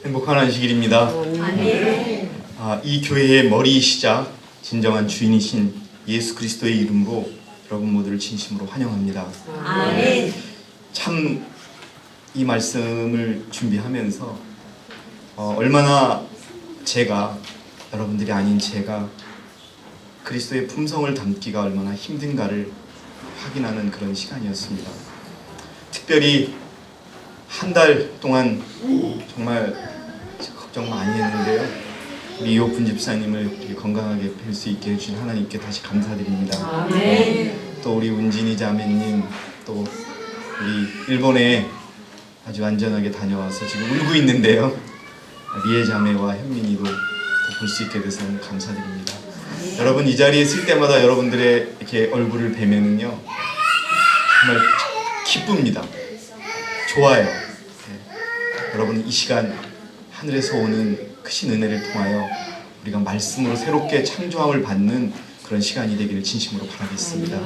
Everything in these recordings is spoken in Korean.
행복한 안식일입니다. 이 교회의 머리이시자 진정한 주인이신 예수 그리스도의 이름으로 여러분 모두를 진심으로 환영합니다. 참 이 말씀을 준비하면서 얼마나 제가, 여러분들이 아닌 제가 그리스도의 품성을 담기가 얼마나 힘든가를 확인하는 그런 시간이었습니다. 특별히 한 달 동안 정말 걱정 많이 했는데요. 우리 이호픈 집사님을 건강하게 뵐 수 있게 해주신 하나님께 다시 감사드립니다. 또 우리 운진이 자매님, 또 우리 일본에 아주 안전하게 다녀와서 지금 울고 있는데요. 리에 자매와 현민이도 볼 수 있게 돼서 너무 감사드립니다. 여러분, 이 자리에 있을 때마다 여러분들의 이렇게 얼굴을 뵈면은요, 정말 기쁩니다. 좋아요. 여러분, 이 시간 하늘에서 오는 크신 은혜를 통하여 우리가 말씀으로 새롭게 창조함을 받는 그런 시간이 되기를 진심으로 바라겠습니다.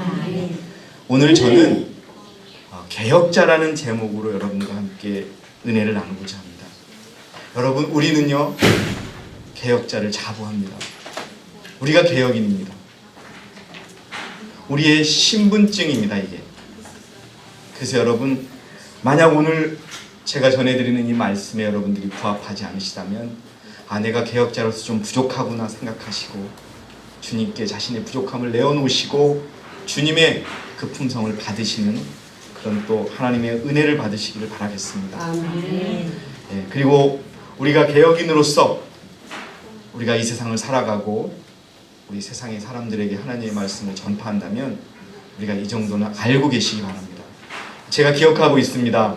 오늘 저는 개혁자라는 제목으로 여러분과 함께 은혜를 나누고자 합니다. 여러분, 우리는요, 개혁자를 자부합니다. 우리가 개혁인입니다. 우리의 신분증입니다, 이게. 그래서 여러분, 만약 오늘 제가 전해드리는 이 말씀에 여러분들이 부합하지 않으시다면, 내가 개혁자로서 좀 부족하구나 생각하시고 주님께 자신의 부족함을 내어놓으시고 주님의 그 품성을 받으시는 그런 또 하나님의 은혜를 받으시기를 바라겠습니다. 그리고 우리가 개혁인으로서 우리가 이 세상을 살아가고 우리 세상의 사람들에게 하나님의 말씀을 전파한다면 우리가 이 정도는 알고 계시기 바랍니다. 제가 기억하고 있습니다.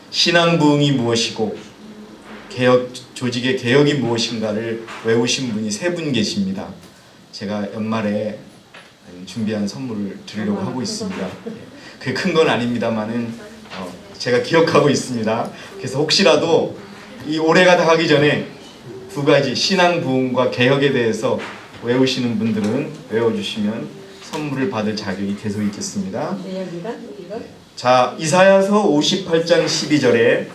신앙 부흥이 무엇이고 조직의 개혁이 무엇인가를 외우신 분이 3분 계십니다. 제가 연말에 준비한 선물을 드리려고 하고 있습니다. 그게 큰 건 아닙니다만은 제가 기억하고 있습니다. 그래서 혹시라도 이 올해가 다 가기 전에 2가지 신앙 부흥과 개혁에 대해서 외우시는 분들은 외워주시면 선물을 받을 자격이 계속 있겠습니다. 자, 이사야서 58장 12절에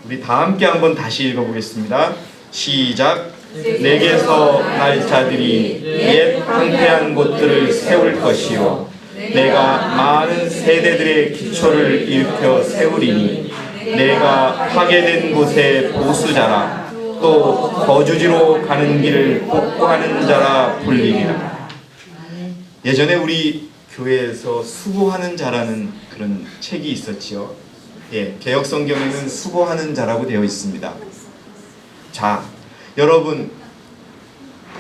우리 다 함께 한번 다시 읽어보겠습니다. 시작. 내게서 날 자들이 옛 황폐한 곳들을 세울 것이요 내가 많은 세대들의 기초를 일으켜 세우리니 내가 파괴된 곳의 보수자라 또 거주지로 가는 길을 복구하는 자라 불리리라. 예전에 우리 교회에서 수고하는 자라는 그런 책이 있었지요. 개역 성경에는 수고하는 자라고 되어 있습니다. 자, 여러분,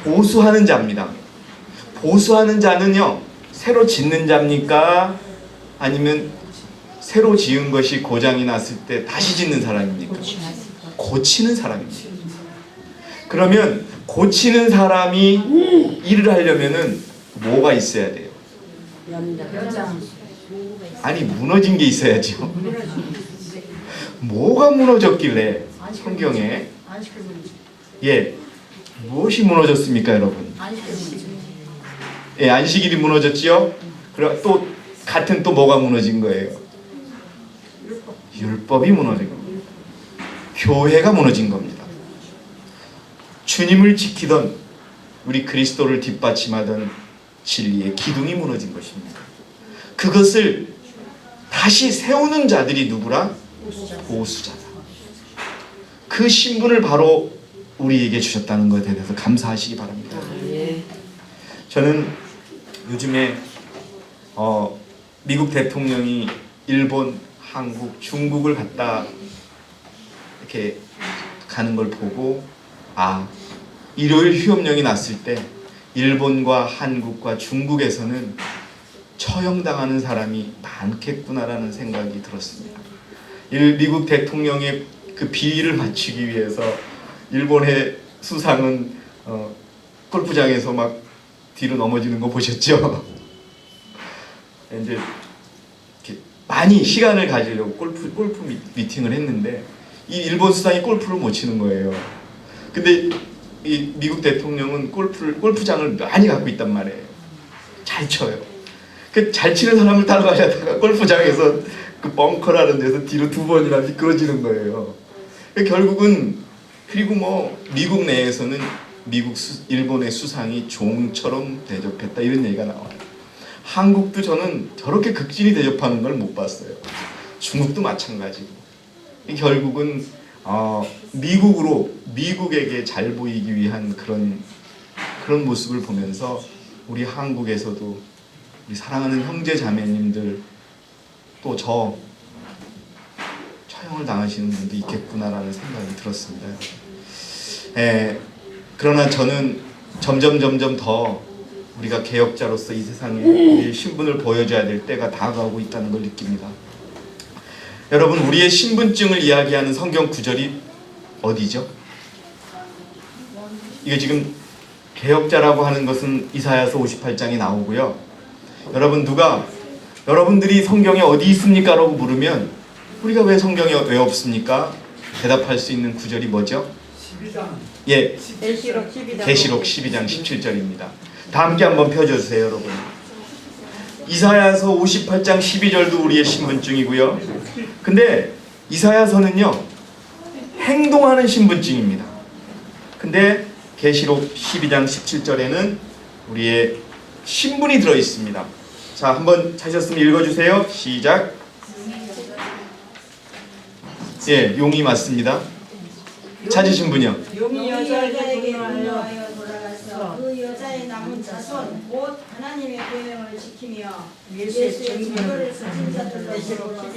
보수하는 자입니다. 보수하는 자는요, 새로 짓는 자입니까? 아니면 새로 지은 것이 고장이 났을 때 다시 짓는 사람입니까? 고치는 사람입니다. 그러면 고치는 사람이 일을 하려면은 뭐가 있어야 돼요? 아니, 무너진 게 있어야죠. 뭐가 무너졌길래 성경에 무엇이 무너졌습니까, 여러분? 안식일이 무너졌지요? 그리고 또 같은 또 뭐가 무너진 거예요? 율법이 무너진 겁니다. 교회가 무너진 겁니다. 주님을 지키던 우리 그리스도를 뒷받침하던 진리의 기둥이 무너진 것입니다. 그것을 다시 세우는 자들이 누구라? 보수자다. 그 신분을 바로 우리에게 주셨다는 것에 대해서 감사하시기 바랍니다. 저는 요즘에 미국 대통령이 일본, 한국, 중국을 갔다 이렇게 가는 걸 보고 일요일 휴업령이 났을 때 일본과 한국과 중국에서는 처형당하는 사람이 많겠구나라는 생각이 들었습니다. 미국 대통령의 그 비위를 맞추기 위해서 일본의 수상은 골프장에서 막 뒤로 넘어지는 거 보셨죠? 이제 많이 시간을 가지려고 골프 미팅을 했는데 이 일본 수상이 골프를 못 치는 거예요. 근데 이 미국 대통령은 골프장을 많이 갖고 있단 말이에요. 잘 쳐요. 그 잘 치는 사람을 따라가려다가 골프장에서 그 벙커라는 데서 뒤로 2번이나 미끄러지는 거예요. 결국은 그리고 뭐 미국 내에서는 일본의 수상이 종처럼 대접했다 이런 얘기가 나와요. 한국도 저는 저렇게 극진히 대접하는 걸 못 봤어요. 중국도 마찬가지고. 결국은 미국에게 잘 보이기 위한 그런 모습을 보면서 우리 한국에서도 우리 사랑하는 형제 자매님들 또 처형을 당하시는 분도 있겠구나라는 생각이 들었습니다. 그러나 저는 점점 더 우리가 개혁자로서 이 세상에 우리의 신분을 보여줘야 될 때가 다가오고 있다는 걸 느낍니다. 여러분, 우리의 신분증을 이야기하는 성경 구절이 어디죠? 이게 지금 개혁자라고 하는 것은 이사야서 58장에 나오고요. 여러분들이 성경에 어디 있습니까? 라고 물으면 우리가 왜 성경에 왜 없습니까? 대답할 수 있는 구절이 뭐죠? 12장. 예, 계시록 12장 17절입니다. 다 함께 한번 펴주세요, 여러분. 이사야서 58장 12절도 우리의 신분증이고요. 근데 이사야서는요, 행동하는 신분증입니다. 근데 계시록 12장 17절에는 우리의 신분이 들어 있습니다. 자, 한번 찾으셨으면 읽어주세요. 시작. 예, 용이 맞습니다. 찾으신 분이요. 용이 여자에게 분노하여 돌아가서 그 여자의 남은 자손 곧 하나님의 계명을 지키며 예수의 예수의 증거를 가진 자들로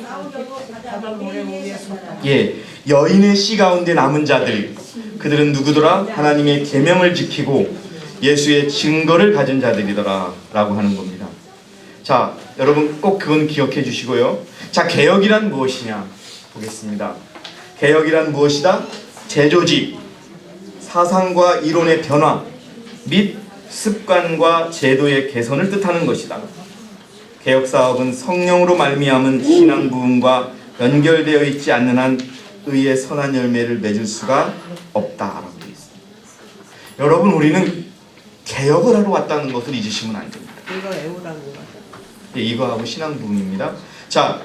싸우려고 바다 위에 섰다. 예, 여인의 씨 가운데 남은 자들, 그들은 누구더라? 하나님의 계명을 지키고 예수의 증거를 가진 자들이더라 라고 하는 겁니다. 자, 여러분 꼭 그건 기억해 주시고요. 자, 개혁이란 무엇이냐 보겠습니다. 개혁이란 무엇이다? 제조직, 사상과 이론의 변화 및 습관과 제도의 개선을 뜻하는 것이다. 개혁사업은 성령으로 말미암은 신앙 부흥과 연결되어 있지 않는 한 의의 선한 열매를 맺을 수가 없다라고 되어 있습니다. 여러분, 우리는 개혁을 하러 왔다는 것을 잊으시면 안 됩니다. 이거 외우라는 거. 예, 이거하고 신앙 부흥입니다. 자,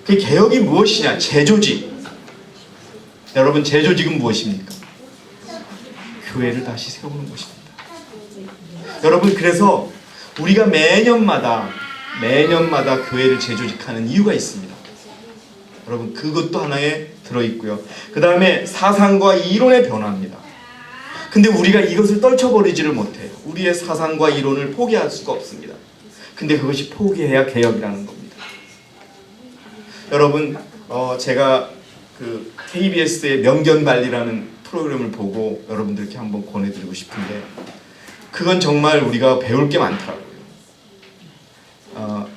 그 개혁이 무엇이냐? 제조직. 여러분, 제조직은 무엇입니까? 교회를 다시 세우는 것입니다. 여러분, 그래서 우리가 매년마다 교회를 재조직하는 이유가 있습니다. 여러분, 그것도 하나에 들어있고요. 그 다음에 사상과 이론의 변화입니다. 근데 우리가 이것을 떨쳐버리지를 못해요. 우리의 사상과 이론을 포기할 수가 없습니다. 근데 그것이 포기해야 개혁이라는 겁니다. 여러분, 제가 그 KBS의 명견관리라는 프로그램을 보고 여러분들께 한번 권해드리고 싶은데, 그건 정말 우리가 배울 게 많더라고요.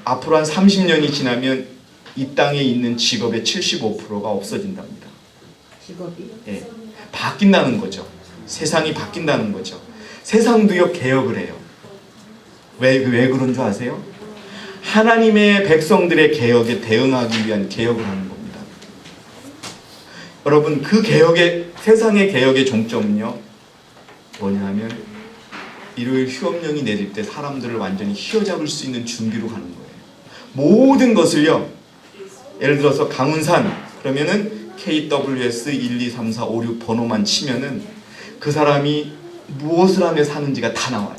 앞으로 한 30년이 지나면 이 땅에 있는 직업의 75%가 없어진답니다. 직업이? 예, 바뀐다는 거죠. 세상이 바뀐다는 거죠. 세상도요, 개혁을 해요. 왜 그런 줄 아세요? 하나님의 백성들의 개혁에 대응하기 위한 개혁을 하는 겁니다. 여러분, 그 개혁의, 세상의 개혁의 종점은요, 뭐냐 하면 일요일 휴업령이 내릴 때 사람들을 완전히 휘어잡을 수 있는 준비로 가는 거예요. 모든 것을요, 예를 들어서 강운산 그러면은 KWS 1, 2, 3, 4, 5, 6 번호만 치면은 그 사람이 무엇을 하며 사는지가 다 나와요.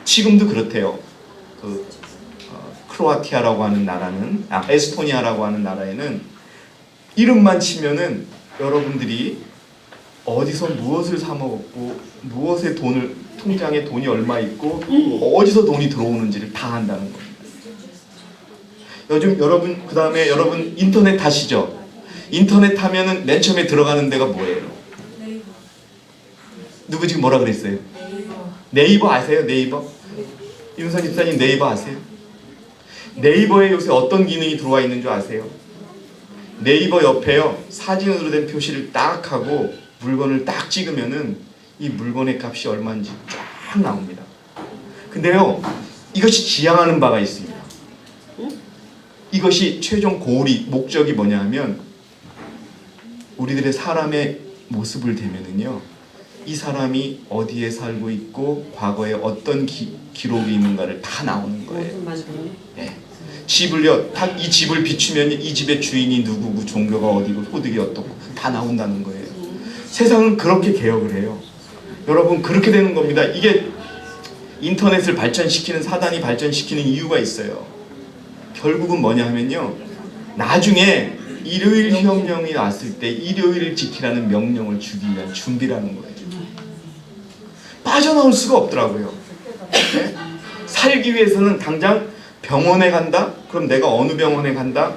지금도 그렇대요. 크로아티아라고 하는 나라는, 에스토니아라고 하는 나라에는 이름만 치면은 여러분들이 어디서 무엇을 사 먹었고, 무엇에 통장에 돈이 얼마 있고, 어디서 돈이 들어오는지를 다 한다는 겁니다. 요즘 여러분, 그 다음에 여러분 인터넷 하시죠? 인터넷 하면은 맨 처음에 들어가는 데가 뭐예요? 누구 지금 뭐라 그랬어요? 네이버 아세요? 네이버? 윤선 집사님 네이버 아세요? 네이버에 요새 어떤 기능이 들어와 있는 줄 아세요? 네이버 옆에요, 사진으로 된 표시를 딱 하고 물건을 딱 찍으면은 이 물건의 값이 얼마인지 쫙 나옵니다. 근데요, 이것이 지향하는 바가 있습니다. 이것이 최종 고리, 목적이 뭐냐 하면 우리들의 사람의 모습을 대면은요, 이 사람이 어디에 살고 있고 과거에 어떤 기록이 있는가를 다 나오는 거예요. 네. 집을요, 딱 이 집을 비추면 이 집의 주인이 누구고 종교가 어디고 소득이 어떻고 다 나온다는 거예요. 세상은 그렇게 개혁을 해요. 여러분, 그렇게 되는 겁니다. 이게 인터넷을 발전시키는, 사단이 발전시키는 이유가 있어요. 결국은 뭐냐 하면요, 나중에 일요일 시험령이 왔을 때 일요일을 지키라는 명령을 주기 위한 준비라는 거예요. 빠져나올 수가 없더라고요. 네? 살기 위해서는 당장 병원에 간다? 그럼 내가 어느 병원에 간다?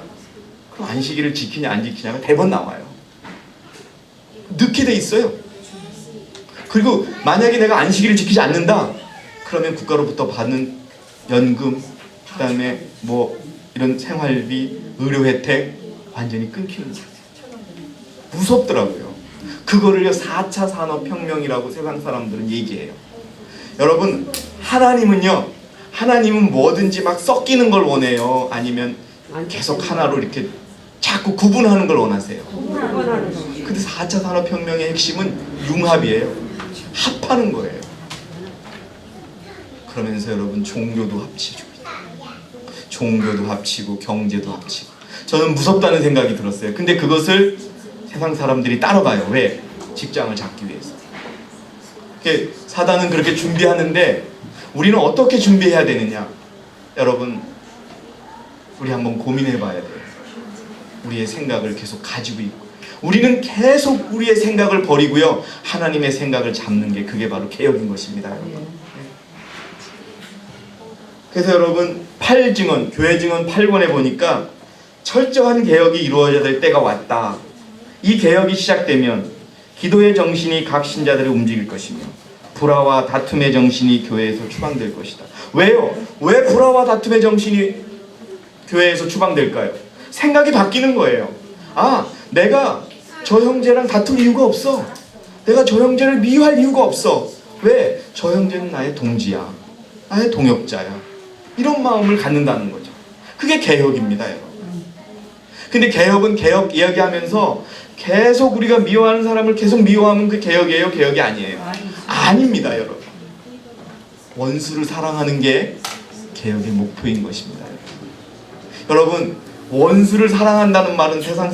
그럼 안식일을 지키냐 안 지키냐가 대번 나와요. 넣게 돼 있어요. 그리고 만약에 내가 안식일을 지키지 않는다, 그러면 국가로부터 받는 연금, 그 다음에 뭐 이런 생활비, 의료 혜택 완전히 끊기는 거예요. 무섭더라고요. 그거를요 4차 산업혁명이라고 세상 사람들은 얘기해요. 여러분, 하나님은 뭐든지 막 섞이는 걸 원해요? 아니면 계속 하나로 이렇게 자꾸 구분하는 걸 원하세요? 근데 4차 산업혁명의 핵심은 융합이에요. 합하는 거예요. 그러면서 여러분, 종교도 합치죠. 종교도 합치고 경제도 합치고. 저는 무섭다는 생각이 들었어요. 근데 그것을 세상 사람들이 따라가요. 왜? 직장을 잡기 위해서. 사단은 그렇게 준비하는데 우리는 어떻게 준비해야 되느냐? 여러분, 우리 한번 고민해 봐야 돼요. 우리의 생각을 계속 가지고 있고, 우리는 계속 우리의 생각을 버리고요, 하나님의 생각을 잡는 게, 그게 바로 개혁인 것입니다. 여러분. 그래서 여러분, 8증언, 교회 증언 8권에 보니까 철저한 개혁이 이루어져야 될 때가 왔다. 이 개혁이 시작되면 기도의 정신이 각 신자들을 움직일 것이며 불화와 다툼의 정신이 교회에서 추방될 것이다. 왜요? 왜 불화와 다툼의 정신이 교회에서 추방될까요? 생각이 바뀌는 거예요. 아, 내가 저 형제랑 다툴 이유가 없어. 내가 저 형제를 미워할 이유가 없어. 왜? 저 형제는 나의 동지야, 나의 동역자야. 이런 마음을 갖는다는 거죠. 그게 개혁입니다, 여러분. 근데 개혁은 개혁 이야기하면서 계속 우리가 미워하는 사람을 계속 미워하면 그 개혁이에요? 개혁이 아니에요? 아닙니다, 여러분. 원수를 사랑하는 게 개혁의 목표인 것입니다. 여러분, 원수를 사랑한다는 말은 세상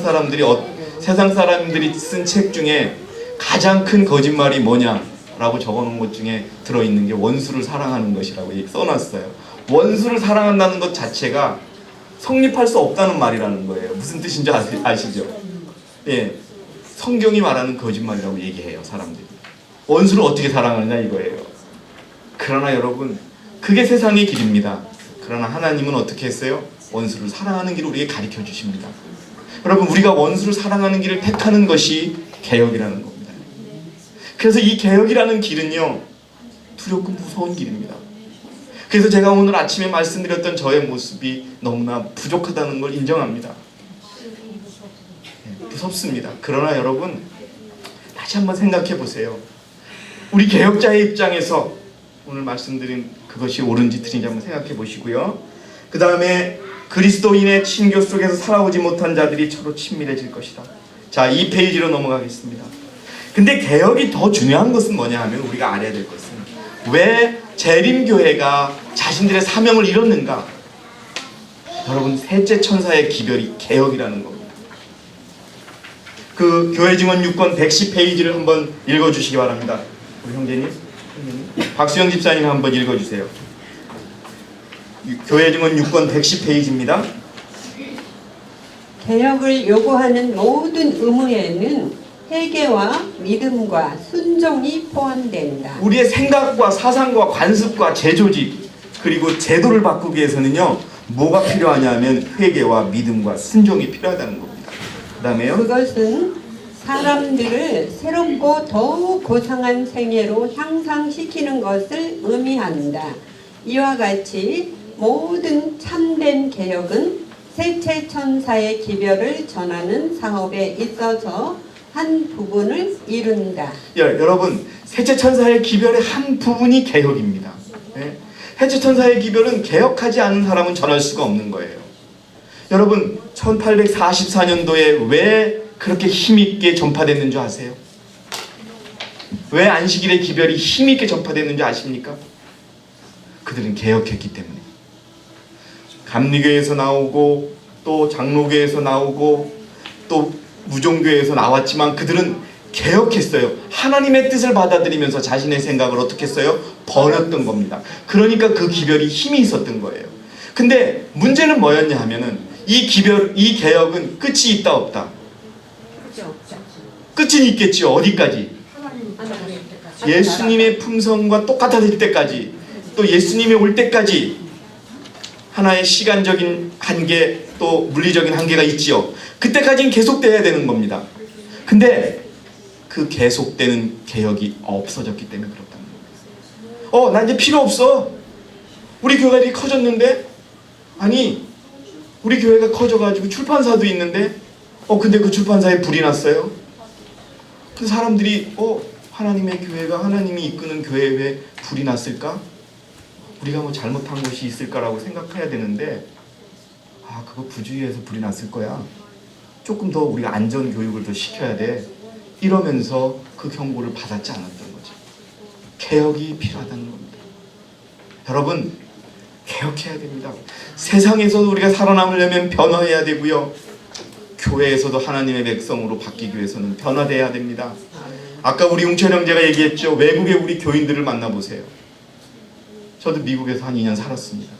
사람들이 쓴 책 중에 가장 큰 거짓말이 뭐냐라고 적어놓은 것 중에 들어있는 게 원수를 사랑하는 것이라고 써놨어요. 원수를 사랑한다는 것 자체가 성립할 수 없다는 말이라는 거예요. 무슨 뜻인지 아시죠? 예, 성경이 말하는 거짓말이라고 얘기해요, 사람들이. 원수를 어떻게 사랑하느냐 이거예요. 그러나 여러분, 그게 세상의 길입니다. 그러나 하나님은 어떻게 했어요? 원수를 사랑하는 길을 우리에게 가르쳐 주십니다. 여러분, 우리가 원수를 사랑하는 길을 택하는 것이 개혁이라는 겁니다. 그래서 이 개혁이라는 길은요, 두렵고 무서운 길입니다. 그래서 제가 오늘 아침에 말씀드렸던 저의 모습이 너무나 부족하다는 걸 인정합니다. 무섭습니다. 그러나 여러분, 다시 한번 생각해 보세요. 우리 개혁자의 입장에서 오늘 말씀드린 그것이 옳은지 틀린지 한번 생각해 보시고요. 그 다음에 그리스도인의 친교 속에서 살아오지 못한 자들이 서로 친밀해질 것이다. 자, 2페이지로 넘어가겠습니다. 근데 개혁이 더 중요한 것은 뭐냐 하면, 우리가 알아야 될 것은 왜 재림교회가 자신들의 사명을 잃었는가? 여러분, 셋째 천사의 기별이 개혁이라는 겁니다. 그 교회 증언 6권 110페이지를 한번 읽어주시기 바랍니다. 우리 형제님, 박수영 집사님 한번 읽어주세요. 교회 증언 6권 110페이지입니다. 개혁을 요구하는 모든 의무에는 회개와 믿음과 순종이 포함된다. 우리의 생각과 사상과 관습과 제조직 그리고 제도를 바꾸기 위해서는요, 뭐가 필요하냐면 회개와 믿음과 순종이 필요하다는 겁니다. 그 다음에요, 그것은 사람들을 새롭고 더욱 고상한 생애로 향상시키는 것을 의미한다. 이와 같이 모든 참된 개혁은 셋째 천사의 기별을 전하는 사업에 있어서 한 부분을 이룬다. 여러분, 셋째 천사의 기별의 한 부분이 개혁입니다. 네? 셋째 천사의 기별은 개혁하지 않은 사람은 전할 수가 없는 거예요. 여러분, 1844년도에 왜 그렇게 힘있게 전파됐는 줄 아세요? 왜 안식일의 기별이 힘있게 전파됐는 줄 아십니까? 그들은 개혁했기 때문에. 감리교에서 나오고 또 장로교에서 나오고 또 무종교에서 나왔지만 그들은 개혁했어요. 하나님의 뜻을 받아들이면서 자신의 생각을 어떻게 했어요? 버렸던 겁니다. 그러니까 그 기별이 힘이 있었던 거예요. 근데 문제는 뭐였냐 하면은 이 개혁은 끝이 있다 없다? 끝은 있겠죠. 어디까지? 예수님의 품성과 똑같아질 때까지, 또 예수님이 올 때까지 하나의 시간적인 한계, 또 물리적인 한계가 있지요. 그때까지는 계속돼야 되는 겁니다. 근데 그 계속되는 개혁이 없어졌기 때문에 그렇다는 겁니다. 나 이제 필요 없어. 우리 교회가 이렇게 커졌는데, 아니 우리 교회가 커져가지고 출판사도 있는데, 근데 그 출판사에 불이 났어요. 그 사람들이 하나님의 교회가, 하나님이 이끄는 교회에 왜 불이 났을까? 우리가 뭐 잘못한 것이 있을까라고 생각해야 되는데, 그거 부주의해서 불이 났을 거야. 조금 더 우리가 안전 교육을 더 시켜야 돼. 이러면서 그 경고를 받았지 않았던 거죠. 개혁이 필요하다는 겁니다. 여러분, 개혁해야 됩니다. 세상에서도 우리가 살아남으려면 변화해야 되고요. 교회에서도 하나님의 백성으로 바뀌기 위해서는 변화돼야 됩니다. 아까 우리 웅철 형제가 얘기했죠. 외국의 우리 교인들을 만나보세요. 저도 미국에서 한 2년 살았습니다.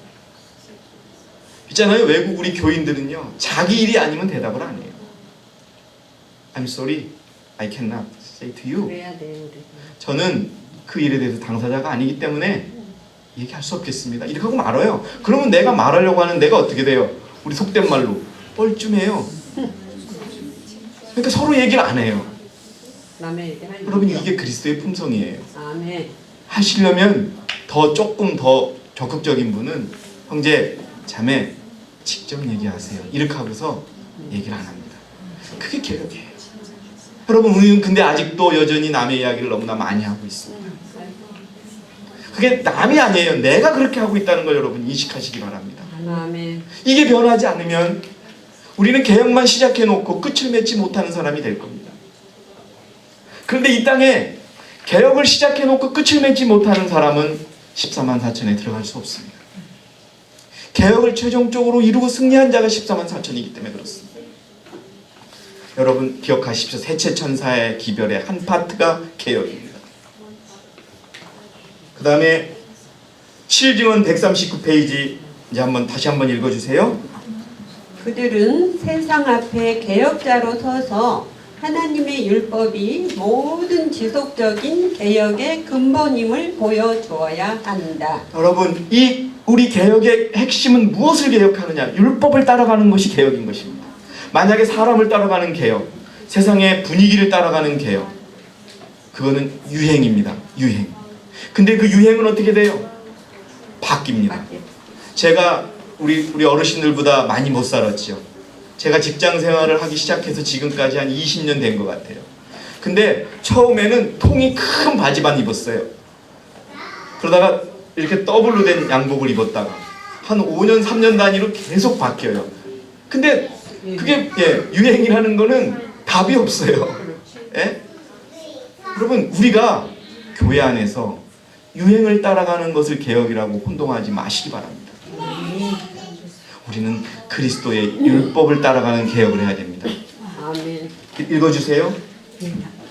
있잖아요. 외국 우리 교인들은요, 자기 일이 아니면 대답을 안 해요. I'm sorry, I cannot say to you. 그래야 돼요, 우리. 저는 그 일에 대해서 당사자가 아니기 때문에 얘기할 수 없겠습니다. 이렇게 하고 말아요. 그러면 내가 말하려고 하는 내가 어떻게 돼요? 우리 속된 말로 뻘쭘해요. 그러니까 서로 얘기를 안 해요. 남의 얘기 할 여러분, 일이요. 이게 그리스도의 품성이에요. 아멘. 하시려면 조금 더 적극적인 분은 형제, 자매 직접 얘기하세요. 이렇게 하고서 얘기를 안 합니다. 그게 개혁이에요. 여러분, 우리는 근데 아직도 여전히 남의 이야기를 너무나 많이 하고 있습니다. 그게 남이 아니에요. 내가 그렇게 하고 있다는 걸 여러분 인식하시기 바랍니다. 아멘. 이게 변하지 않으면 우리는 개혁만 시작해놓고 끝을 맺지 못하는 사람이 될 겁니다. 그런데 이 땅에 개혁을 시작해놓고 끝을 맺지 못하는 사람은 14만 4천에 들어갈 수 없습니다. 개혁을 최종적으로 이루고 승리한 자가 14만 4천이기 때문에 그렇습니다. 여러분 기억하십시오. 세체천사의 기별의 한 파트가 개혁입니다. 그 다음에 7증언 139페이지 이제 다시 한번 읽어주세요. 그들은 세상 앞에 개혁자로 서서 하나님의 율법이 모든 지속적인 개혁의 근본임을 보여주어야 한다. 여러분, 이 우리 개혁의 핵심은 무엇을 개혁하느냐? 율법을 따라가는 것이 개혁인 것입니다. 만약에 사람을 따라가는 개혁, 세상의 분위기를 따라가는 개혁, 그거는 유행입니다. 유행. 근데 그 유행은 어떻게 돼요? 바뀝니다. 제가 우리 어르신들보다 많이 못 살았죠. 제가 직장 생활을 하기 시작해서 지금까지 한 20년 된 것 같아요. 근데 처음에는 통이 큰 바지만 입었어요. 그러다가 이렇게 더블로 된 양복을 입었다가 한 5년 3년 단위로 계속 바뀌어요. 근데 그게 유행이라는 거는 답이 없어요. 예? 여러분, 우리가 교회 안에서 유행을 따라가는 것을 개혁이라고 혼동하지 마시기 바랍니다. 우리는 그리스도의 율법을 따라가는 개혁을 해야 됩니다. 아멘. 읽어주세요.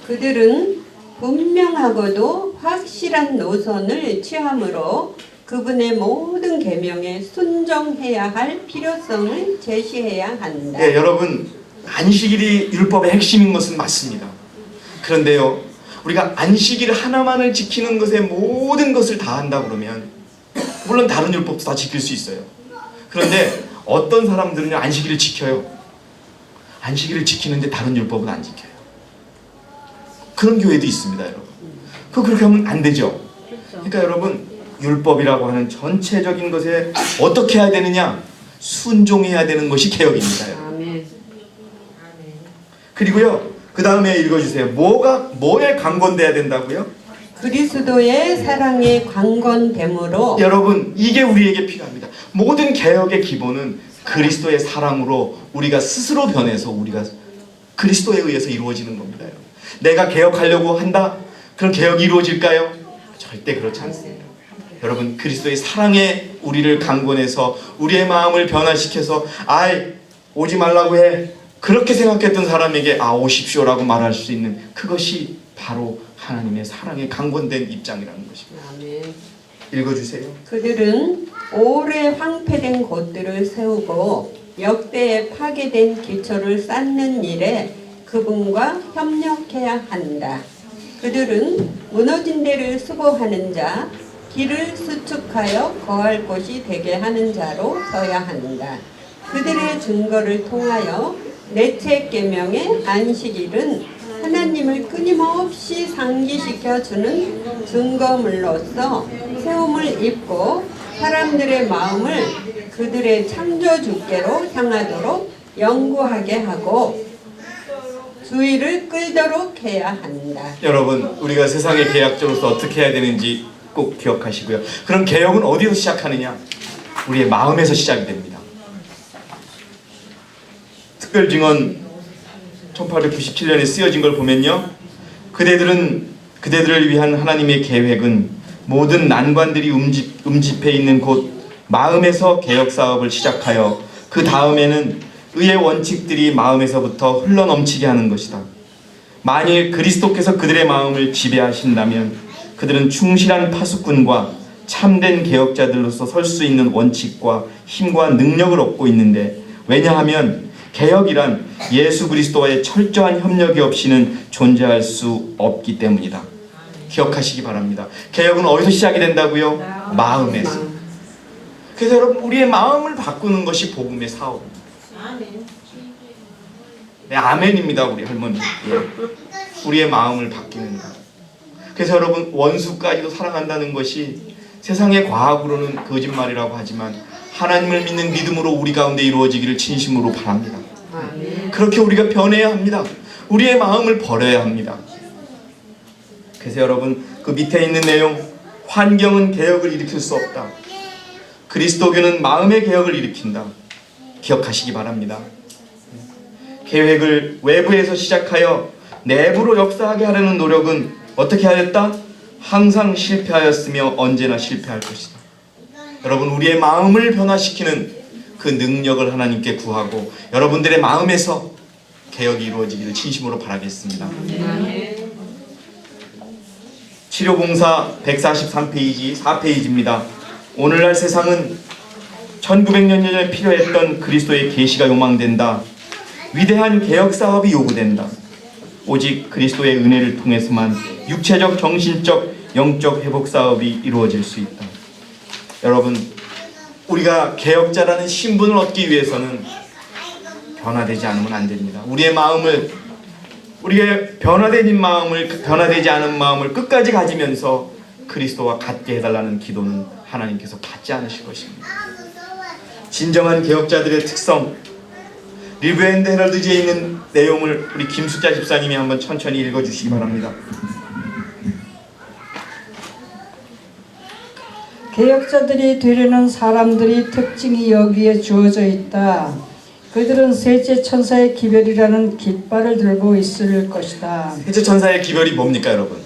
그들은 분명하고도 확실한 노선을 취함으로 그분의 모든 계명에 순종해야 할 필요성을 제시해야 한다. 네, 여러분, 안식일이 율법의 핵심인 것은 맞습니다. 그런데요, 우리가 안식일 하나만을 지키는 것에 모든 것을 다 한다 그러면 물론 다른 율법도 다 지킬 수 있어요. 그런데 어떤 사람들은 안식일을 지켜요. 안식일을 지키는데 다른 율법은 안 지켜요. 그런 교회도 있습니다, 여러분. 그렇게 하면 안 되죠. 그러니까 여러분, 율법이라고 하는 전체적인 것에 어떻게 해야 되느냐? 순종해야 되는 것이 개혁입니다, 여러분. 아멘. 그리고요, 그 다음에 읽어주세요. 뭐에 강건돼야 된다고요? 그리스도의 사랑에 강건됨으로. 여러분, 이게 우리에게 필요합니다. 모든 개혁의 기본은 그리스도의 사랑으로 우리가 스스로 변해서 우리가 그리스도에 의해서 이루어지는 겁니다. 여러분. 내가 개혁하려고 한다? 그럼 개혁이 이루어질까요? 절대 그렇지 않습니다. 여러분 그리스도의 사랑에 우리를 강권해서 우리의 마음을 변화시켜서 아이 오지 말라고 해 그렇게 생각했던 사람에게 아 오십시오라고 말할 수 있는 그것이 바로 하나님의 사랑에 강권된 입장이라는 것입니다. 아멘. 읽어주세요. 그들은 오래 황폐된 곳들을 세우고 역대에 파괴된 기초를 쌓는 일에 그분과 협력해야 한다. 그들은 무너진 데를 수보하는 자, 길을 수축하여 거할 곳이 되게 하는 자로 서야 한다. 그들의 증거를 통하여 넷째 계명의 안식일은 하나님을 끊임없이 상기시켜 주는 증거물로서 세움을 입고 사람들의 마음을 그들의 창조주께로 향하도록 연구하게 하고 주의를 끌도록 해야 한다. 여러분 우리가 세상의 개혁자로서 어떻게 해야 되는지 꼭 기억하시고요. 그럼 개혁은 어디서 시작하느냐? 우리의 마음에서 시작이 됩니다. 특별증언 1897년에 쓰여진 걸 보면요, 그대들을 위한 하나님의 계획은 모든 난관들이 움집해 있는 곳 마음에서 개혁 사업을 시작하여 그 다음에는 의의 원칙들이 마음에서부터 흘러넘치게 하는 것이다. 만일 그리스도께서 그들의 마음을 지배하신다면 그들은 충실한 파수꾼과 참된 개혁자들로서 설 수 있는 원칙과 힘과 능력을 얻고 있는데, 왜냐하면 개혁이란 예수 그리스도와의 철저한 협력이 없이는 존재할 수 없기 때문이다. 기억하시기 바랍니다. 개혁은 어디서 시작이 된다고요? 마음에서. 그래서 여러분 우리의 마음을 바꾸는 것이 복음의 사업입니다. 네, 아멘입니다. 우리 할머니. 예. 우리의 마음을 바뀌는 것. 그래서 여러분 원수까지도 사랑한다는 것이 세상의 과학으로는 거짓말이라고 하지만 하나님을 믿는 믿음으로 우리 가운데 이루어지기를 진심으로 바랍니다. 그렇게 우리가 변해야 합니다. 우리의 마음을 버려야 합니다. 그래서 여러분 그 밑에 있는 내용, 환경은 개혁을 일으킬 수 없다. 그리스도교는 마음의 개혁을 일으킨다. 기억하시기 바랍니다. 계획을 외부에서 시작하여 내부로 역사하게 하려는 노력은 어떻게 하였다? 항상 실패하였으며 언제나 실패할 것이다. 여러분 우리의 마음을 변화시키는 그 능력을 하나님께 구하고 여러분들의 마음에서 개혁이 이루어지기를 진심으로 바라겠습니다. 치료봉사 143페이지 4페이지입니다. 오늘날 세상은 1900년 전에 필요했던 그리스도의 계시가 요망된다. 위대한 개혁 사업이 요구된다. 오직 그리스도의 은혜를 통해서만 육체적, 정신적, 영적 회복 사업이 이루어질 수 있다. 여러분 우리가 개혁자라는 신분을 얻기 위해서는 변화되지 않으면 안 됩니다. 우리의 변화되지 않은 마음을 끝까지 가지면서 그리스도와 같게 해달라는 기도는 하나님께서 받지 않으실 것입니다. 진정한 개혁자들의 특성, 리뷰 앤드 헤럴드지에 있는 내용을 우리 김숙자 집사님이 한번 천천히 읽어주시기 바랍니다. 개혁자들이 되려는 사람들이 특징이 여기에 주어져 있다. 그들은 셋째 천사의 기별이라는 깃발을 들고 있을 것이다. 셋째 천사의 기별이 뭡니까 여러분?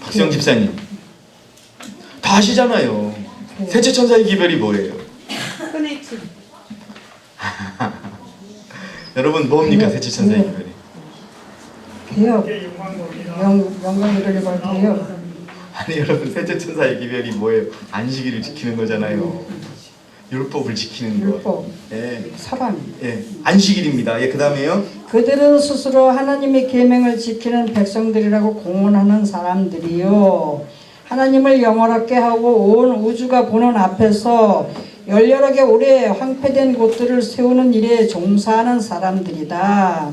박수영 집사님 다 아시잖아요. 셋째 천사의 기별이 뭐예요? 끊이지. 여러분 뭡니까 셋째 천사의 기별이? 개혁, 영광을 돌려볼 개혁. 아니 여러분 셋째 천사의 기별이 뭐예요? 안식일을 지키는 거잖아요. 율법을 지키는 거. 율법, 예, 사랑. 예, 안식일입니다. 예, 그 다음에요. 그들은 스스로 하나님의 계명을 지키는 백성들이라고 공언하는 사람들이요, 하나님을 영원하게 하고 온 우주가 보는 앞에서 열렬하게 오래 황폐된 곳들을 세우는 일에 종사하는 사람들이다.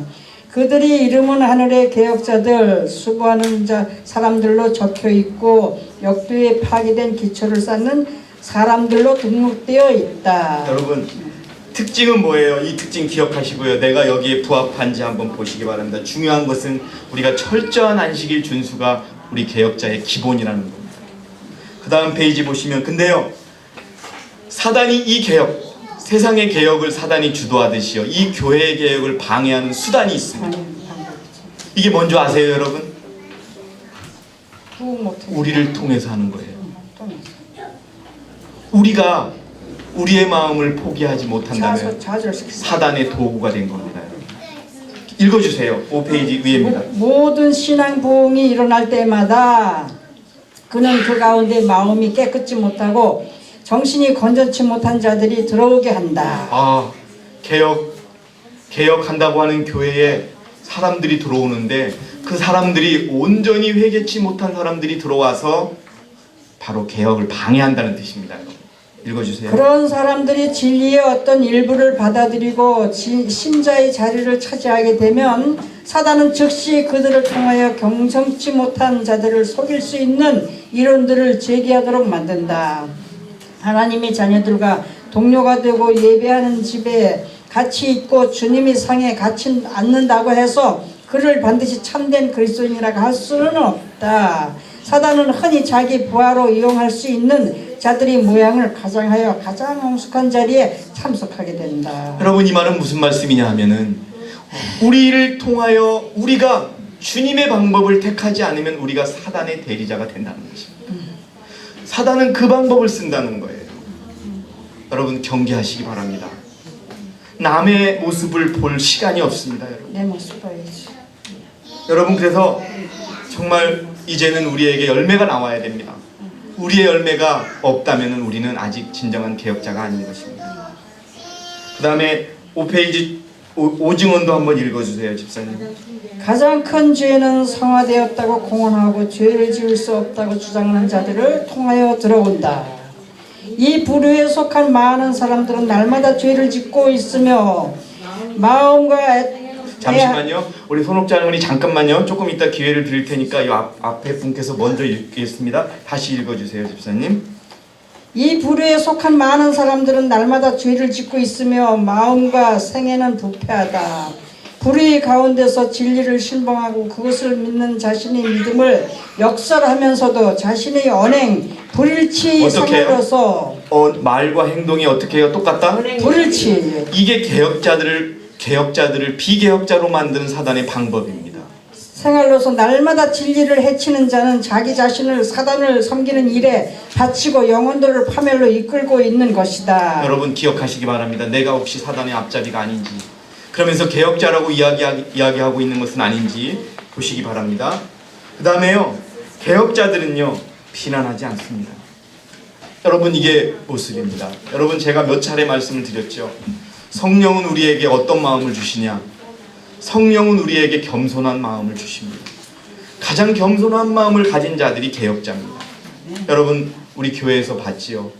그들이 이름은 하늘의 개혁자들, 수고하는 사람들로 적혀있고 역도에 파괴된 기초를 쌓는 사람들로 등록되어 있다. 여러분 특징은 뭐예요? 이 특징 기억하시고요. 내가 여기에 부합한지 한번 보시기 바랍니다. 중요한 것은 우리가 철저한 안식일 준수가 우리 개혁자의 기본이라는 겁니다. 그 다음 페이지 보시면 근데요, 사단이 이 개혁, 세상의 개혁을 사단이 주도하듯이요, 이 교회의 개혁을 방해하는 수단이 있습니다. 이게 뭔지 아세요 여러분? 우리를 통해서 하는 거예요. 우리가 우리의 마음을 포기하지 못한다면 좌절시켰어. 사단의 도구가 된 겁니다. 읽어주세요. 5페이지 위에입니다. 모든 신앙 부흥이 일어날 때마다 그는 그 가운데 마음이 깨끗지 못하고 정신이 건전치 못한 자들이 들어오게 한다. 아, 개혁한다고 하는 교회에 사람들이 들어오는데 그 사람들이 온전히 회개치 못한 사람들이 들어와서 바로 개혁을 방해한다는 뜻입니다. 읽어주세요. 그런 사람들이 진리의 어떤 일부를 받아들이고 신자의 자리를 차지하게 되면 사단은 즉시 그들을 통하여 경성치 못한 자들을 속일 수 있는 이론들을 제기하도록 만든다. 하나님의 자녀들과 동료가 되고 예배하는 집에 같이 있고 주님의 상에 같이 앉는다고 해서 그를 반드시 참된 그리스도인이라고 할 수는 없다. 사단은 흔히 자기 부하로 이용할 수 있는 자들의 모양을 가장하여 가장 엄숙한 자리에 참석하게 된다. 여러분, 이 말은 무슨 말씀이냐 하면은 우리를 통하여 우리가 주님의 방법을 택하지 않으면 우리가 사단의 대리자가 된다는 것입니다. 사단은 그 방법을 쓴다는 거예요. 여러분, 경계하시기 바랍니다. 남의 모습을 볼 시간이 없습니다. 여러분. 내 모습 봐야지. 여러분, 그래서 정말 이제는 우리에게 열매가 나와야 됩니다. 우리의 열매가 없다면 우리는 아직 진정한 개혁자가 아닌 것입니다. 그 다음에 5페이지 오증언도 한번 읽어주세요, 집사님. 가장 큰 죄는 성화되었다고 공언하고 죄를 지을 수 없다고 주장하는 자들을 통하여 들어온다. 이 부류에 속한 많은 사람들은 날마다 죄를 짓고 있으며 마음과 잠시만요. 우리 손옥자 할머니 잠깐만요. 조금 이따 기회를 드릴 테니까 이 앞에 분께서 먼저 읽겠습니다. 다시 읽어주세요, 집사님. 이 부류에 속한 많은 사람들은 날마다 죄를 짓고 있으며 마음과 생애는 부패하다. 불의 가운데서 진리를 신봉하고 그것을 믿는 자신의 믿음을 역설하면서도 자신의 언행, 불일치 상으로서 말과 행동이 어떻게 해요? 똑같다? 불일치. 이게 개혁자들을 비개혁자로 만드는 사단의 방법입니다. 생활로서 날마다 진리를 해치는 자는 자기 자신을 사단을 섬기는 일에 바치고 영혼들을 파멸로 이끌고 있는 것이다. 여러분, 기억하시기 바랍니다. 내가 혹시 사단의 앞잡이가 아닌지, 그러면서 개혁자라고 이야기하고 있는 것은 아닌지 보시기 바랍니다. 그 다음에요, 개혁자들은요 비난하지 않습니다. 여러분, 이게 모습입니다. 여러분, 제가 몇 차례 말씀을 드렸죠. 성령은 우리에게 어떤 마음을 주시냐? 성령은 우리에게 겸손한 마음을 주십니다. 가장 겸손한 마음을 가진 자들이 개혁자입니다. 여러분, 우리 교회에서 봤지요.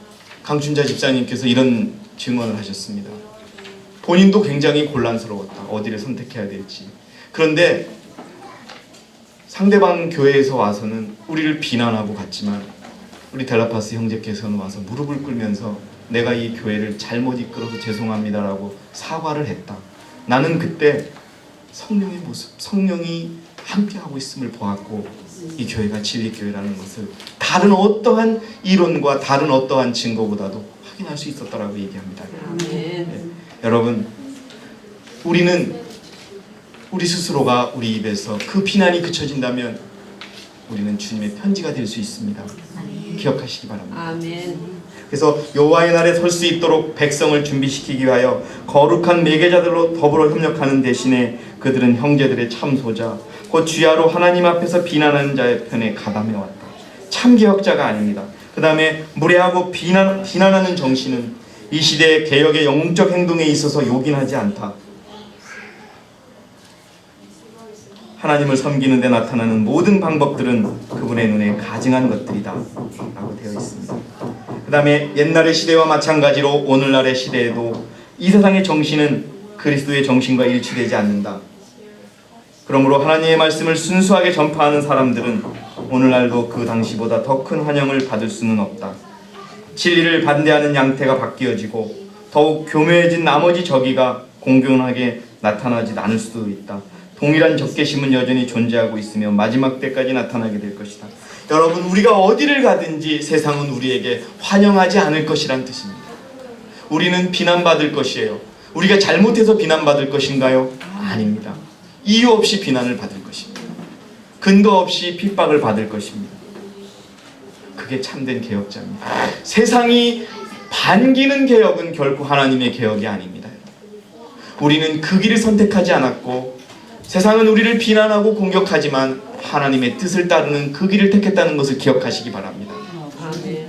강춘자 집사님께서 이런 증언을 하셨습니다. 본인도 굉장히 곤란스러웠다. 어디를 선택해야 될지. 그런데 상대방 교회에서 와서는 우리를 비난하고 갔지만 우리 델라파스 형제께서는 와서 무릎을 꿇으면서 내가 이 교회를 잘못 이끌어서 죄송합니다라고 사과를 했다. 나는 그때 성령의 모습, 성령이 함께하고 있음을 보았고 이 교회가 진리교회라는 것을 다른 어떠한 이론과 다른 어떠한 증거보다도 확인할 수 있었다라고 얘기합니다. 네. 여러분, 우리는 우리 스스로가 우리 입에서 그 비난이 그쳐진다면 우리는 주님의 편지가 될 수 있습니다. 기억하시기 바랍니다. 아멘. 그래서 여호와의 날에 설 수 있도록 백성을 준비시키기 위하여 거룩한 매개자들로 더불어 협력하는 대신에 그들은 형제들의 참소자 곧 주야로 하나님 앞에서 비난하는 자의 편에 가담해왔다. 참개혁자가 아닙니다. 그 다음에 무례하고 비난하는 정신은 이 시대의 개혁의 영웅적 행동에 있어서 요긴하지 않다. 하나님을 섬기는 데 나타나는 모든 방법들은 그분의 눈에 가증한 것들이다 라고 되어 있습니다. 그 다음에 옛날의 시대와 마찬가지로 오늘날의 시대에도 이 세상의 정신은 그리스도의 정신과 일치되지 않는다. 그러므로 하나님의 말씀을 순수하게 전파하는 사람들은 오늘날도 그 당시보다 더 큰 환영을 받을 수는 없다. 진리를 반대하는 양태가 바뀌어지고 더욱 교묘해진 나머지 저기가 공존하게 나타나지 않을 수도 있다. 동일한 적개심은 여전히 존재하고 있으며 마지막 때까지 나타나게 될 것이다. 여러분, 우리가 어디를 가든지 세상은 우리에게 환영하지 않을 것이란 뜻입니다. 우리는 비난받을 것이에요. 우리가 잘못해서 비난받을 것인가요? 아닙니다. 이유 없이 비난을 받을 것입니다. 근거 없이 핍박을 받을 것입니다. 그게 참된 개혁자입니다. 세상이 반기는 개혁은 결코 하나님의 개혁이 아닙니다. 우리는 그 길을 선택하지 않았고 세상은 우리를 비난하고 공격하지만 하나님의 뜻을 따르는 그 길을 택했다는 것을 기억하시기 바랍니다. 아멘.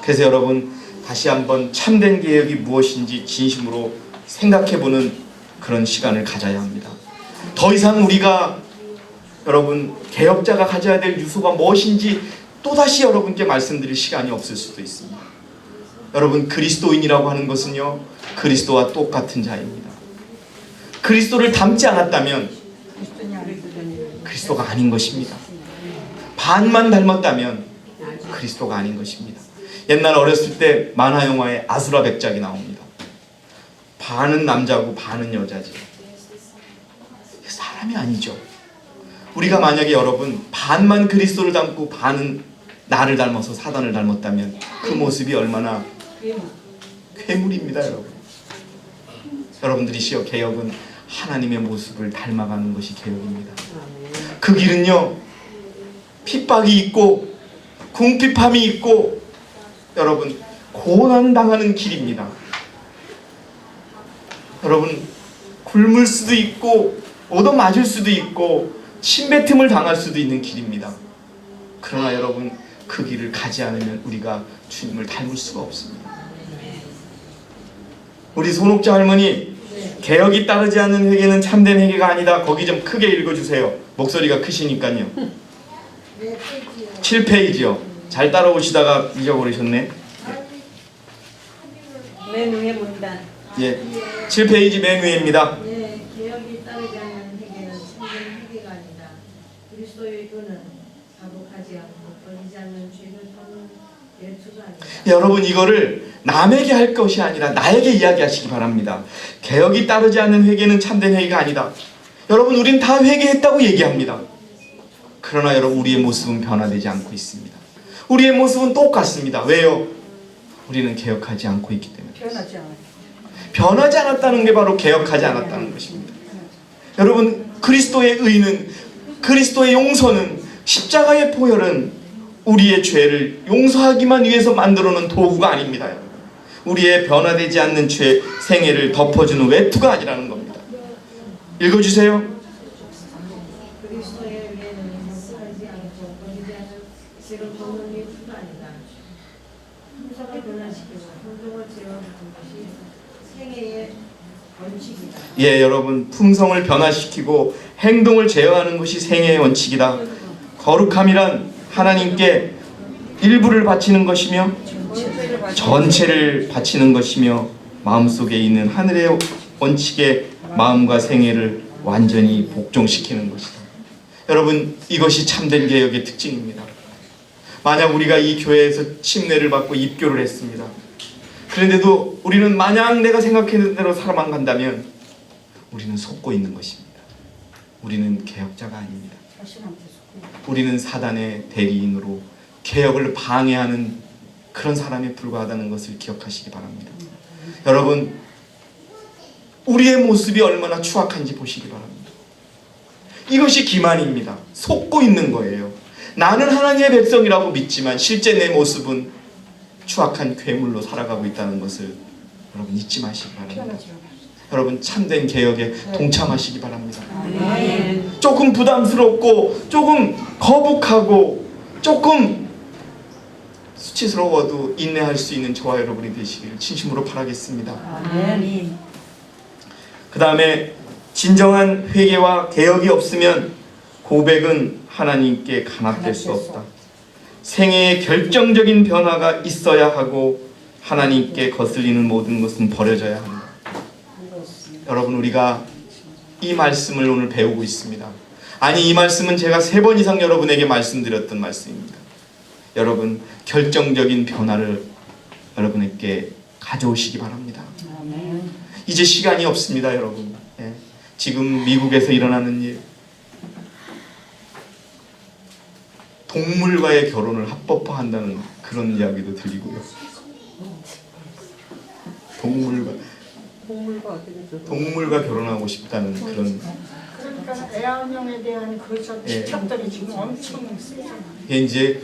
그래서 여러분 다시 한번 참된 개혁이 무엇인지 진심으로 생각해보는 그런 시간을 가져야 합니다. 더 이상 우리가 여러분 개혁자가 가져야 될 유소가 무엇인지 또다시 여러분께 말씀드릴 시간이 없을 수도 있습니다. 여러분 그리스도인이라고 하는 것은요 그리스도와 똑같은 자입니다. 그리스도를 닮지 않았다면 그리스도가 아닌 것입니다. 반만 닮았다면 그리스도가 아닌 것입니다. 옛날 어렸을 때 만화 영화에 아수라 백작이 나옵니다. 반은 남자고 반은 여자지. 사람이 아니죠. 우리가 만약에 여러분 반만 그리스도를 닮고 반은 나를 닮아서 사단을 닮았다면 그 모습이 얼마나 괴물입니다, 여러분. 여러분들이시여 개혁은 하나님의 모습을 닮아가는 것이 개혁입니다. 그 길은요 핍박이 있고 궁핍함이 있고 여러분 고난당하는 길입니다. 여러분 굶을 수도 있고 얻어맞을 수도 있고 침뱉음을 당할 수도 있는 길입니다. 그러나 여러분 그 길을 가지 않으면 우리가 주님을 닮을 수가 없습니다. 우리 손옥자 할머니 개혁이 따르지 않는 회개는 참된 회개가 아니다. 거기 좀 크게 읽어주세요. 목소리가 크시니까요. 7페이지요. 잘 따라오시다가 잊어버리셨네. 맨 위에 문단. 예, 7페이지 맨 위입니다. 네, 개혁이 따르지 않는 회개는 참된 회개가 아니다. 그리스도의 의는 자복하지 않고 버리지 않는 죄를 덮는 열투가 아니다. 여러분 이거를 남에게 할 것이 아니라 나에게 이야기하시기 바랍니다. 개혁이 따르지 않는 회개는 참된 회개가 아니다. 여러분 우린 다 회개했다고 얘기합니다. 그러나 여러분 우리의 모습은 변화되지 않고 있습니다. 우리의 모습은 똑같습니다. 왜요? 우리는 개혁하지 않고 있기 때문에. 변하지 않았다는 게 바로 개혁하지 않았다는 것입니다. 여러분 그리스도의 의는 그리스도의 용서는 십자가의 보혈은 우리의 죄를 용서하기만 위해서 만들어 놓은 도구가 아닙니다. 우리의 변화되지 않는 죄 생애를 덮어주는 외투가 아니라는 겁니다. 읽어주세요. 그리스도의 의는 용서하지 않고 버리지 않는 죄를 덮는 열투가 아니다. 풍성을 변화시키고 행동을 제어하는 것이 생애의 원칙이다. 예, 여러분 품성을 변화시키고 행동을 제어하는 것이 생애의 원칙이다. 거룩함이란 하나님께 일부를 바치는 것이며 전체를 바치는 것이며 마음속에 있는 하늘의 원칙에 마음과 생애를 완전히 복종시키는 것이다. 여러분 이것이 참된 개혁의 특징입니다. 만약 우리가 이 교회에서 침례를 받고 입교를 했습니다. 그런데도 우리는 마냥 내가 생각했는 대로 살아만 간다면 우리는 속고 있는 것입니다. 우리는 개혁자가 아닙니다. 우리는 사단의 대리인으로 개혁을 방해하는 그런 사람에 불과하다는 것을 기억하시기 바랍니다. 여러분 우리의 모습이 얼마나 추악한지 보시기 바랍니다. 이것이 기만입니다. 속고 있는 거예요. 나는 하나님의 백성이라고 믿지만 실제 내 모습은 추악한 괴물로 살아가고 있다는 것을 여러분 잊지 마시기 바랍니다. 여러분 참된 개혁에 동참하시기 바랍니다. 조금 부담스럽고 조금 거북하고 조금 수치스러워도 인내할 수 있는 저와 여러분이 되시길 진심으로 바라겠습니다. 그 다음에 진정한 회개와 개혁이 없으면 고백은 하나님께 간합될 수 없다. 생애에 결정적인 변화가 있어야 하고 하나님께 거슬리는 모든 것은 버려져야 한다. 여러분 우리가 이 말씀을 오늘 배우고 있습니다. 아니 이 말씀은 제가 3번 이상 여러분에게 말씀드렸던 말씀입니다. 여러분 결정적인 변화를 여러분에게 가져오시기 바랍니다. 이제 시간이 없습니다, 여러분. 예. 지금 미국에서 일어나는 일, 동물과의 결혼을 합법화한다는 그런 이야기도 들리고요. 동물과 결혼하고 싶다는 그런. 그러니까 애완용에 대한 그 저 집착들이 지금 엄청 세잖아요. 이제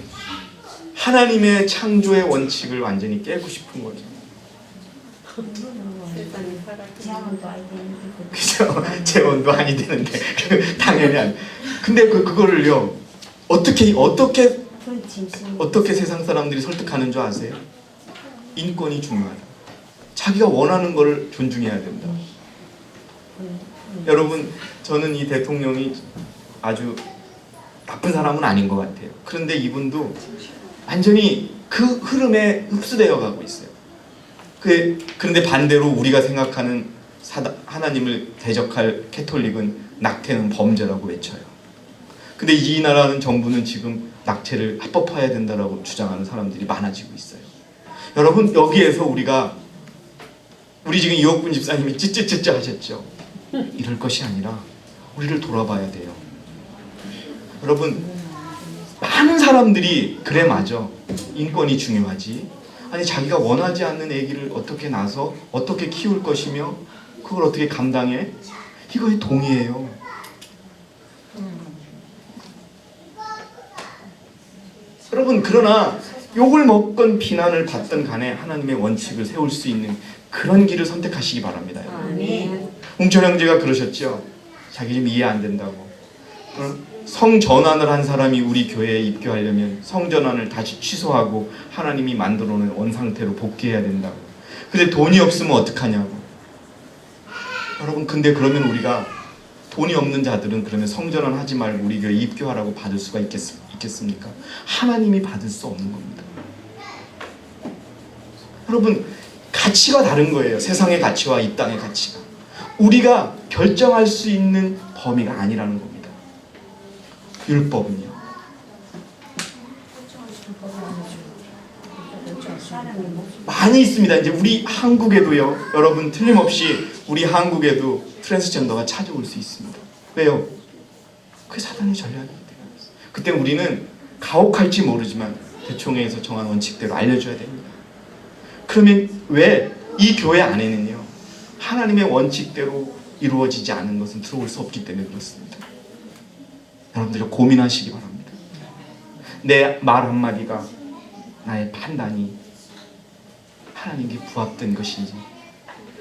하나님의 창조의 원칙을 완전히 깨고 싶은 거죠. 세상이 살았고 그죠? 재원도 아니 되는데 당연히 안. 근데 그거를요 어떻게 세상 사람들이 설득하는 줄 아세요? 인권이 중요하다. 자기가 원하는 걸 존중해야 된다. 여러분, 저는 이 대통령이 아주 나쁜 사람은 아닌 것 같아요. 그런데 이분도 완전히 그 흐름에 흡수되어 가고 있어요. 그런데 반대로 우리가 생각하는 하나님을 대적할 캐톨릭은 낙태는 범죄라고 외쳐요. 근데 이 나라는 정부는 지금 낙태를 합법화해야 된다라고 주장하는 사람들이 많아지고 있어요. 여러분, 여기에서 우리 지금 이옥분 집사님이 찌찌찌찌 하셨죠. 이럴 것이 아니라 우리를 돌아봐야 돼요. 여러분, 많은 사람들이 그래 맞아, 인권이 중요하지. 아니 자기가 원하지 않는 아기를 어떻게 낳아서 어떻게 키울 것이며 그걸 어떻게 감당해? 이거에 동의해요. 여러분, 그러나 욕을 먹건 비난을 받든 간에 하나님의 원칙을 세울 수 있는 그런 길을 선택하시기 바랍니다. 아멘. 홍철 형제가 그러셨죠. 자기 좀 이해 안 된다고. 성전환을 한 사람이 우리 교회에 입교하려면 성전환을 다시 취소하고 하나님이 만들어 놓은 원상태로 복귀해야 된다고. 근데 돈이 없으면 어떡하냐고. 여러분, 근데 그러면 우리가 돈이 없는 자들은 그러면 성전환 하지 말고 우리 교회에 입교하라고 받을 수가 있겠습니까? 하나님이 받을 수 없는 겁니다. 여러분, 가치가 다른 거예요. 세상의 가치와 이 땅의 가치가. 우리가 결정할 수 있는 범위가 아니라는 겁니다. 율법은요. 많이 있습니다. 이제 우리 한국에도요. 여러분, 틀림없이 우리 한국에도 트랜스젠더가 찾아올 수 있습니다. 왜요? 그게 사단의 전략이기 때문에. 그때 우리는 가혹할지 모르지만 대총회에서 정한 원칙대로 알려줘야 됩니다. 그러면 왜 이 교회 안에는요 하나님의 원칙대로 이루어지지 않은 것은 들어올 수 없기 때문에 그렇습니다. 여러분들이 고민하시기 바랍니다. 내 말 한마디가, 나의 판단이 하나님께 부합된 것인지,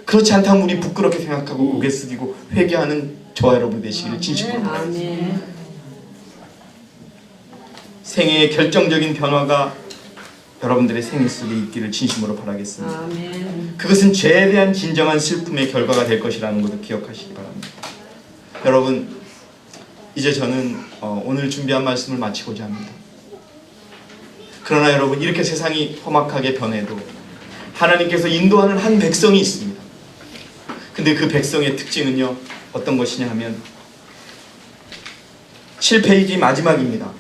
그렇지 않다면 우리 부끄럽게 생각하고 고개 숙이고 회개하는 저와 여러분 되시기를 진심으로 바랍니다. 아멘. 생애의 결정적인 변화가 여러분들의 생애 속에 있기를 진심으로 바라겠습니다. 아멘. 그것은 죄에 대한 진정한 슬픔의 결과가 될 것이라는 것을 기억하시기 바랍니다. 여러분, 이제 저는 오늘 준비한 말씀을 마치고자 합니다. 그러나 여러분, 이렇게 세상이 험악하게 변해도 하나님께서 인도하는 한 백성이 있습니다. 근데 그 백성의 특징은요 어떤 것이냐 하면 7페이지 마지막입니다.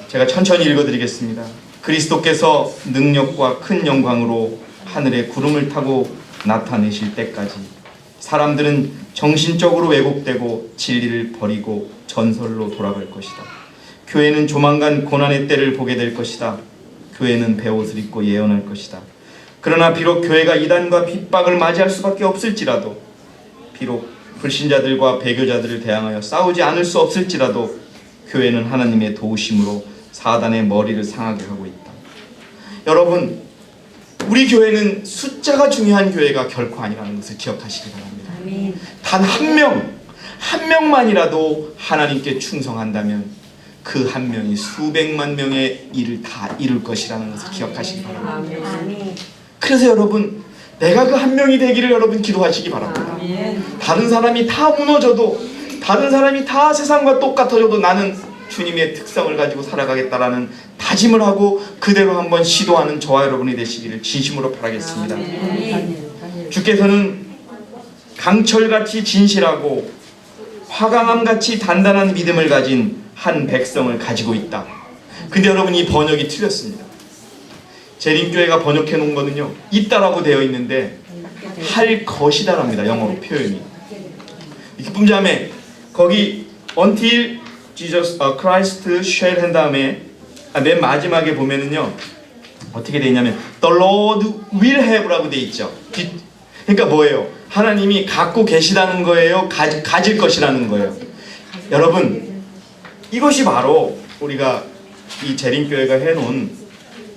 제가 천천히 읽어드리겠습니다. 그리스도께서 능력과 큰 영광으로 하늘에 구름을 타고 나타내실 때까지 사람들은 정신적으로 왜곡되고 진리를 버리고 전설로 돌아갈 것이다. 교회는 조만간 고난의 때를 보게 될 것이다. 교회는 베옷을 입고 예언할 것이다. 그러나 비록 교회가 이단과 핍박을 맞이할 수밖에 없을지라도, 비록 불신자들과 배교자들을 대항하여 싸우지 않을 수 없을지라도 교회는 하나님의 도우심으로 사단의 머리를 상하게 하고 있다. 여러분, 우리 교회는 숫자가 중요한 교회가 결코 아니라는 것을 기억하시기 바랍니다. 아멘. 단 한 명만이라도 하나님께 충성한다면 그 한 명이 수백만 명의 일을 다 이룰 것이라는 것을 기억하시기 바랍니다. 아멘. 그래서 여러분, 내가 그 한 명이 되기를 여러분 기도하시기 바랍니다. 아멘. 다른 사람이 다 무너져도, 다른 사람이 다 세상과 똑같아져도 나는 주님의 특성을 가지고 살아가겠다라는 다짐을 하고 그대로 한번 시도하는 저와 여러분이 되시기를 진심으로 바라겠습니다. 아멘. 주께서는 강철같이 진실하고 화강암같이 단단한 믿음을 가진 한 백성을 가지고 있다. 근데 여러분, 이 번역이 틀렸습니다. 재림교회가 번역해 놓은 거는요 있다라고 되어 있는데 할 것이다랍니다. 영어로 표현이. 기쁨 자매, 거기 until Jesus Christ shall 한 다음에 맨 마지막에 보면은요 어떻게 돼 있냐면 the Lord will have라고 돼 있죠. 그러니까 뭐예요? 하나님이 갖고 계시다는 거예요? 가질 것이라는 거예요? 여러분, 이것이 바로 우리가 이 재림교회가 해놓은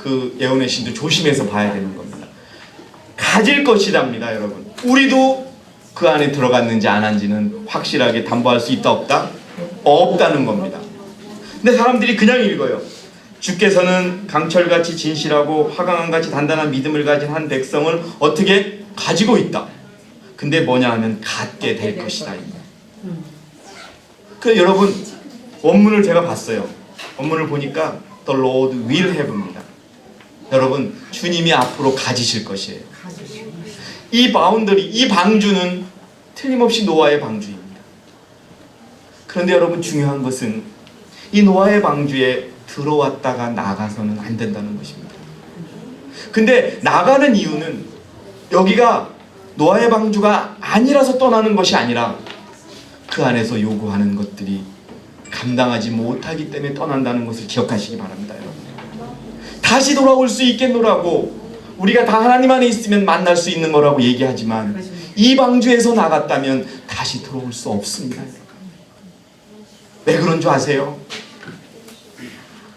그 예언의 신도 조심해서 봐야 되는 겁니다. 가질 것이랍니다, 여러분. 우리도 그 안에 들어갔는지 안 한지는 확실하게 담보할 수 있다 없다? 없다는 겁니다. 근데 사람들이 그냥 읽어요. 주께서는 강철같이 진실하고 화강암같이 단단한 믿음을 가진 한 백성을 어떻게 가지고 있다. 근데 뭐냐 하면 갖게 될 것이다. 그 여러분 원문을 제가 봤어요. 원문을 보니까 The Lord will have입니다. 여러분 주님이 앞으로 가지실 것이에요. 이 바운더리, 이 방주는 틀림없이 노아의 방주입니다. 그런데 여러분 중요한 것은 이 노아의 방주에 들어왔다가 나가서는 안 된다는 것입니다. 근데 나가는 이유는 여기가 노아의 방주가 아니라서 떠나는 것이 아니라 그 안에서 요구하는 것들이 감당하지 못하기 때문에 떠난다는 것을 기억하시기 바랍니다, 여러분. 다시 돌아올 수 있겠노라고 우리가 다 하나님 안에 있으면 만날 수 있는 거라고 얘기하지만 이 방주에서 나갔다면 다시 들어올 수 없습니다. 왜 그런 줄 아세요?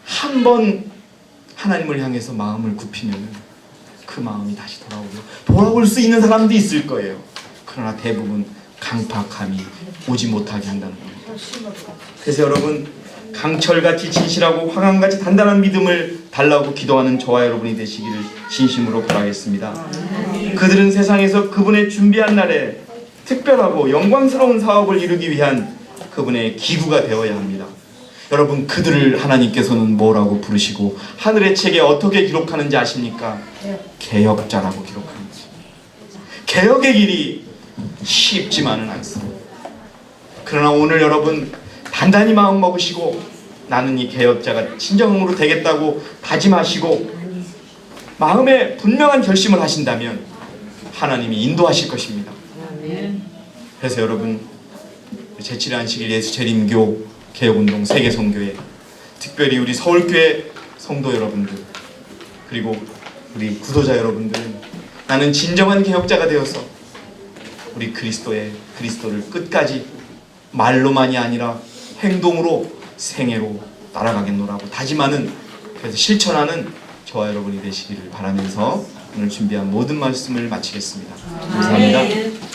한 번 하나님을 향해서 마음을 굽히면 그 마음이 다시 돌아올 수 있는 사람도 있을 거예요. 그러나 대부분 강팍함이 오지 못하게 한다는 겁니다. 그래서 여러분 강철같이 진실하고 화강같이 단단한 믿음을 달라고 기도하는 저와 여러분이 되시기를 진심으로 바라겠습니다. 그들은 세상에서 그분의 준비한 날에 특별하고 영광스러운 사업을 이루기 위한 그분의 기구가 되어야 합니다. 여러분 그들을 하나님께서는 뭐라고 부르시고 하늘의 책에 어떻게 기록하는지 아십니까? 개혁자라고 기록하는 거죠. 개혁의 길이 쉽지만은 않습니다. 그러나 오늘 여러분 단단히 마음 먹으시고 나는 이 개혁자가 진정으로 되겠다고 다짐하시고 마음에 분명한 결심을 하신다면 하나님이 인도하실 것입니다. 그래서 여러분 제7회 안식일 예수재림교 개혁운동 세계선교회 특별히 우리 서울교회 성도 여러분들 그리고 우리 구도자 여러분들은 나는 진정한 개혁자가 되어서 우리 그리스도를 끝까지 말로만이 아니라 행동으로 생애로 따라가겠노라고 다짐하는 그래서 실천하는 저와 여러분이 되시기를 바라면서 오늘 준비한 모든 말씀을 마치겠습니다. 감사합니다.